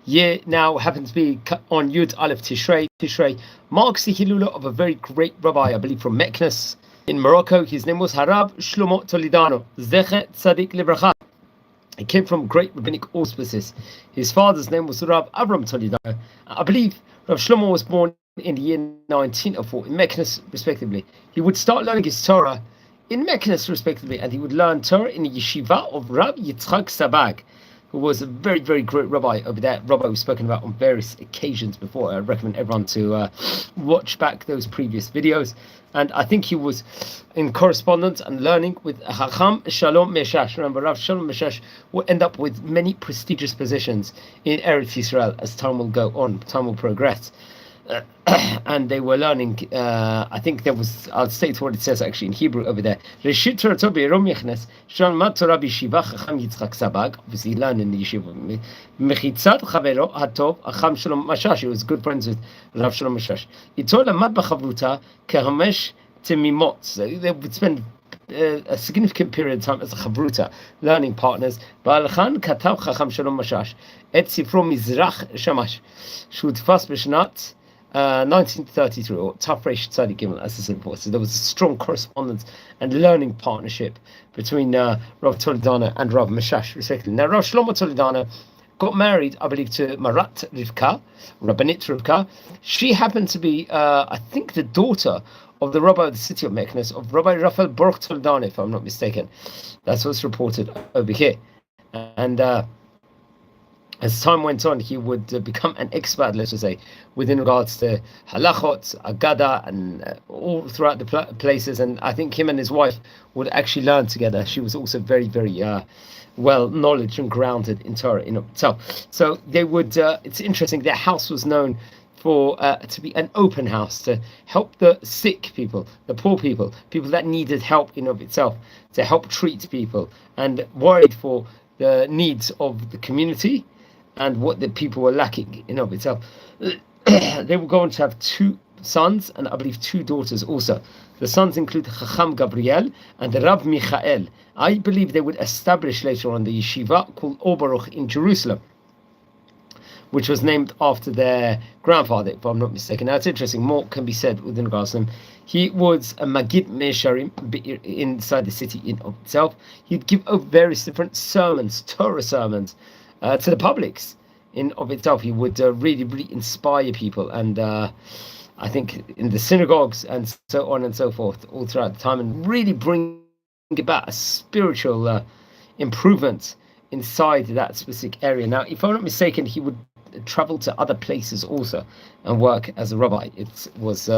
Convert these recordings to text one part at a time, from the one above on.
year now happened to be on Yud Aleph Tishrei. Tishrei marks the Hilula of a very great rabbi, I believe, from Meknes in Morocco. His name was Rabbi Shlomo Toledano, Zecher Tzadik Livracha. He came from great rabbinic auspices. His father's name was Rabbi Avram Toledano. I believe Rabbi Shlomo was born in the year 1904 in Meknes, respectively. He would start learning his Torah in Meknes, respectively, and he would learn Torah in the yeshiva of Rabbi Yitzchak Sabag, who was a very, very great rabbi over there. Rabbi we've spoken about on various occasions before. I recommend everyone to watch back those previous videos. And I think he was in correspondence and learning with Chacham Shalom Meshash. Remember, Rav Shalom Meshash will end up with many prestigious positions in Eretz Yisrael as time will go on, time will progress. And they were learning, I think there was, I'll state what it says actually in Hebrew over there. Obviously learn in the yeshiva. He was good friends with Rav Shalom Meshash. So they would spend a significant period of time as a chavruta, learning partners. Ba'alchan katav Chacham Shalom Meshash et sifro Mizrach Shamash shudfas b'shnat 1933, or Tafresh Tzadi Gimel, as I said before. So there was a strong correspondence and learning partnership between Rav Toledano and Rav Meshash, respectively. Now, Rav Shlomo Toledano got married, I believe, to Marat Rivka, Rabbanit Rivka. She happened to be, I think, the daughter of the rabbi of the city of Meknes, of Rabbi Raphael Baruch Toledano, if I'm not mistaken. That's what's reported over here. And as time went on, he would become an expert, let's just say, within regards to halachot, agada, and all throughout the places. And I think him and his wife would actually learn together. She was also very, very well knowledge and grounded in Torah in itself. So they would. It's interesting. Their house was known for to be an open house to help the sick people, the poor people, people that needed help in of itself, to help treat people and worried for the needs of the community and what the people were lacking in of itself. They were going to have 2 sons and I believe 2 daughters also. The sons include Chacham Gabriel and Rav Michael. I believe they would establish later on the yeshiva called Obaruch in Jerusalem, which was named after their grandfather, if I'm not mistaken. Now, it's interesting. More can be said within regards to him. He was a Mגיד Mishrim inside the city in of itself. He'd give various different sermons, Torah sermons, to the publics in of itself. He would really, really inspire people, and I think in the synagogues and so on and so forth, all throughout the time, and really bring about a spiritual improvement inside that specific area. Now, if I'm not mistaken, he would travel to other places also and work as a rabbi. It was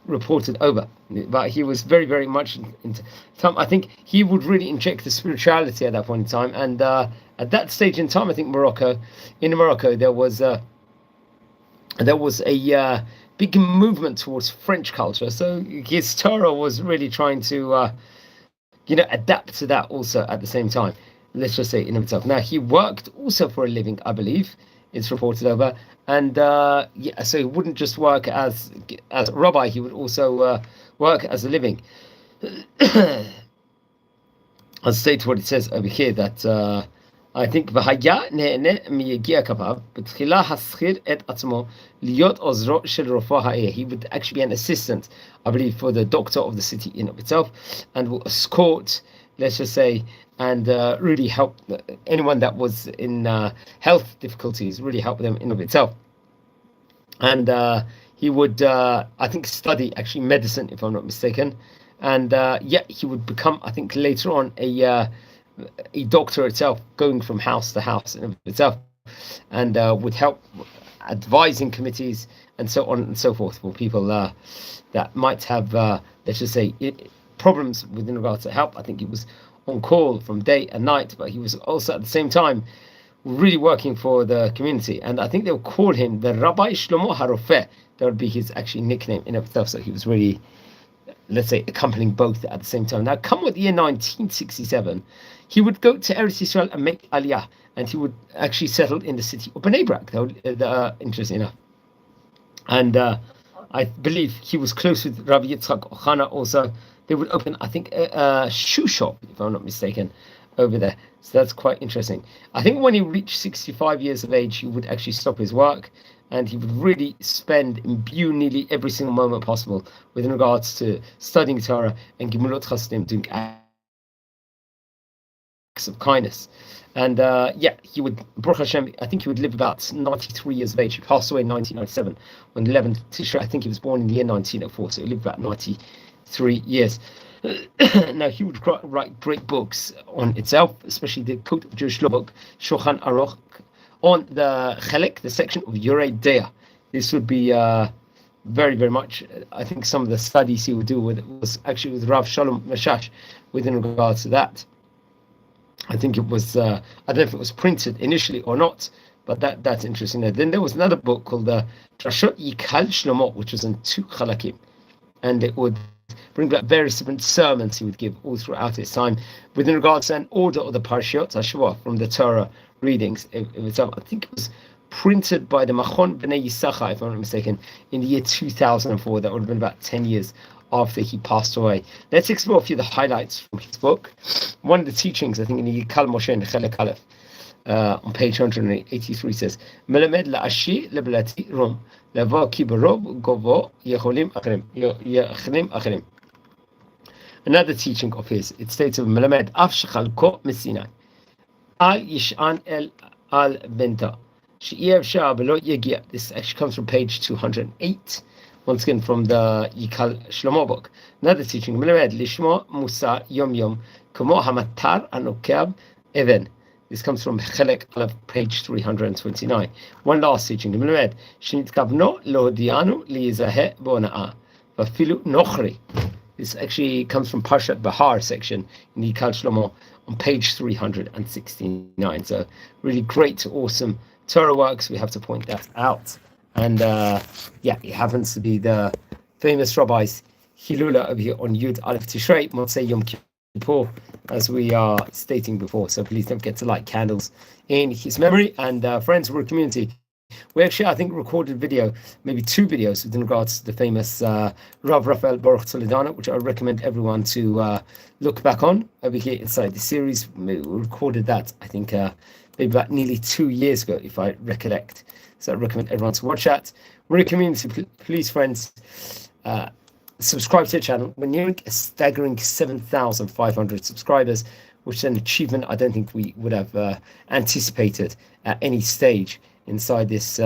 reported over, but he was very, very much into time. I think he would really inject the spirituality at that point in time, and at that stage in time, I think in Morocco there was a big movement towards French culture. So his Torah was really trying to adapt to that also at the same time. Let's just say in himself. Now, he worked also for a living, I believe it's reported over, and so he wouldn't just work as a rabbi, he would also work as a living. I'll state what it says over here, that I think he would actually be an assistant, I believe, for the doctor of the city in of itself, and will escort, let's just say, and really help anyone that was in health difficulties, really help them in of itself. And he would, I think, study actually medicine, if I'm not mistaken. And he would become, I think, later on a doctor itself, going from house to house in of itself, and would help advising committees and so on and so forth for people that might have, let's just say, problems within regards to help. I think he was on call from day and night, but he was also at the same time really working for the community. And I think they would call him the Rabbi Shlomo Harofeh. That would be his actually nickname in itself. So he was really, let's say, accompanying both at the same time. Now, come with the year 1967, he would go to Eretz Yisrael and make Aliyah, and he would actually settle in the city of Bnei Brak. Interesting enough. And I believe he was close with Rabbi Yitzchak Ochana also. They would open, I think, a shoe shop, if I'm not mistaken, over there. So that's quite interesting. I think when he reached 65 years of age, he would actually stop his work, and he would really imbue nearly every single moment possible with regards to studying Torah and Gimulot Chasdim, doing acts of kindness. And he would, Baruch Hashem, I think he would live about 93 years of age. He passed away in 1997 on 11th Tishrei. I think he was born in the year 1904, so he lived about 93 years. Now, he would write great books on itself, especially the quote of Jewish law book, Shulchan Aruch, on the Chelek, the section of Yorei Deah. This would be very, very much, I think some of the studies he would do was actually with Rav Shalom Mashash within regards to that. I think it was, I don't know if it was printed initially or not, but that's interesting. Then there was another book called Drashot Shlomo, which was in 2 chalakim, and it would bring back various different sermons he would give all throughout his time within regards to an order of the Parshiot Hashuvah from the Torah readings itself. I think it was printed by the Machon B'nai Yisachar, if I'm not mistaken, in the year 2004. That would have been about 10 years after he passed away. Let's explore a few of the highlights from his book. One of the teachings, I think, in the Yikal Moshe in Chelek Aleph, on page 183 says, Melamed la'ashi le'blati rom, le'vo ki barov govo yecholim achirim. Another teaching of his, it states of Melamed af shechalko mesinai, al yishan el al benta, she'iev shah below yegia. This actually comes from page 208. Once again, from the Yikal Shlomo book. Another teaching, Melamed lishmo musa yom yom, kamo hamatar anokev even. This comes from Chelek Aleph, page 329. One last teaching, Melamed shenitkavno lodianu liyizaheh bo'na'a, vafilu nochri. This actually comes from Parshat Bahar section in Yikal Shlomo on page 369. So really great, awesome Torah works. We have to point that out. And it happens to be the famous Rabbi's Hilula over here on Yud Aleph Tishrei, Motzei Yom Kippur, as we are stating before. So please don't forget to light candles in his memory. And friends, we're a community. We actually, I think, recorded video, maybe 2 videos with regards to the famous Rav Raphael Baruch Toledano, which I recommend everyone to look back on over here inside the series. We recorded that, I think, maybe about nearly 2 years ago, if I recollect. So I recommend everyone to watch that. We're a community. Please, friends, subscribe to the channel. We're nearing a staggering 7,500 subscribers, which is an achievement I don't think we would have anticipated at any stage inside this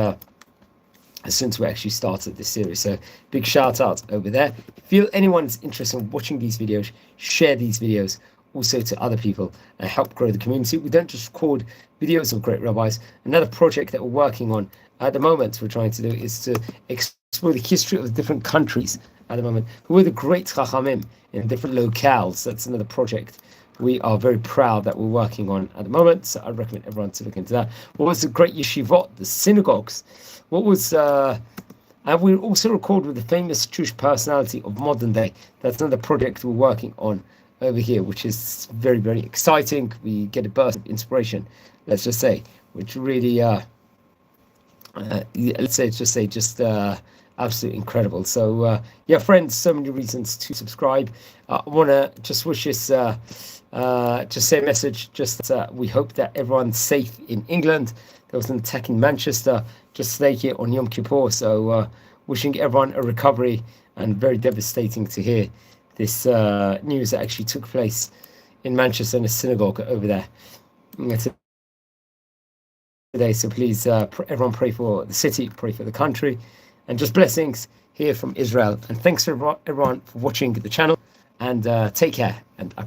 since we actually started this series. So big shout out over there. If anyone's interested in watching these videos, share these videos also to other people and help grow the community. We don't just record videos of great rabbis. Another project that we're working on at the moment, we're trying to do, is to explore the history of the different countries at the moment. Who are the great chachamim in different locales? That's another project we are very proud that we're working on at the moment. So I recommend everyone to look into that. What was the great yeshivot, the synagogues? What was, and we also record with the famous Jewish personality of modern day. That's another project we're working on over here, which is very, very exciting. We get a burst of inspiration, let's just say, which really, absolutely incredible. So, friends, so many reasons to subscribe. I want to just wish this, just say a message, we hope that everyone's safe in England. There was an attack in Manchester just today here on Yom Kippur. So, wishing everyone a recovery, and very devastating to hear this news that actually took place in Manchester in a synagogue over there today. So please, everyone pray for the city, pray for the country, and just blessings here from Israel. And thanks everyone for watching the channel, and take care. And I